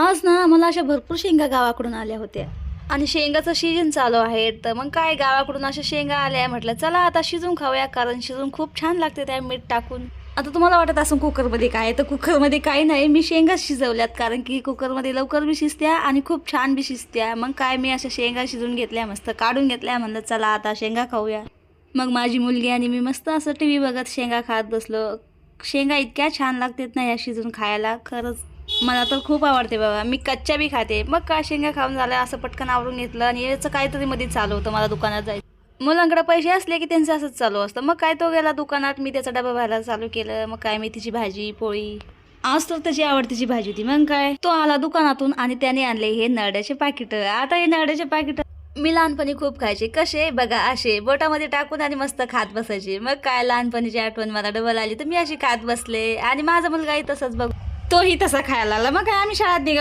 आज ना मला अशा भरपूर शेंगा गावाकडून आल्या होत्या आणि शेंगाचं सीजन चालू आहे, तर मग काय गावाकडून अशा शेंगा आल्या, म्हटलं चला आता शिजून खाऊया, कारण शिजून खूप छान लागते त्या मीठ टाकून. आता तुम्हाला वाटत असं कुकरमध्ये काय, तर कुकरमध्ये काही नाही, मी शेंगा शिजवल्यात, कारण की कुकरमध्ये लवकर बी शिजत्या आणि खूप छान बी शिजत्या. मग काय मी अशा शेंगा शिजून घेतल्या, मस्त काढून घेतल्या, म्हणलं चला आता शेंगा खाऊया. मग माझी मुलगी आणि मी मस्त असं टी व्ही बघत शेंगा खात बसलो. शेंगा इतक्या छान लागतात ना या शिजून खायला, खरंच मला तर खूप आवडते बाबा. मी कच्च्या बी खाते. मग काय शेंगा खाऊन झालं, असं पटकन आवरून घेतलं आणि याचं काहीतरी मध्ये चालू होतं, मला दुकानात जायचं. मुलांकडे पैसे असले की त्यांचं असंच चालू असतं. मग काय तो गेला दुकानात, मी त्याचा डबा भरायला चालू केलं. मग काय मेथीची भाजी पोळी, आज तर त्याची आवडतीची भाजी होती. मग काय तो आला दुकानातून आणि त्याने आणले हे नरड्याचे पाकिट. आता हे नरड्याचे पाकिट मी लहानपणी खूप खायचे. कसे बघा, असे बोटामध्ये टाकून आणि मस्त खात बसायचे. मग काय लहानपणीची आठवण मला डबल आली, तर मी अशी खात बसले आणि माझा मुलगाही तसंच बघ, तोही तसा खायला लागला. मग काय आम्ही शाळेत निघालो.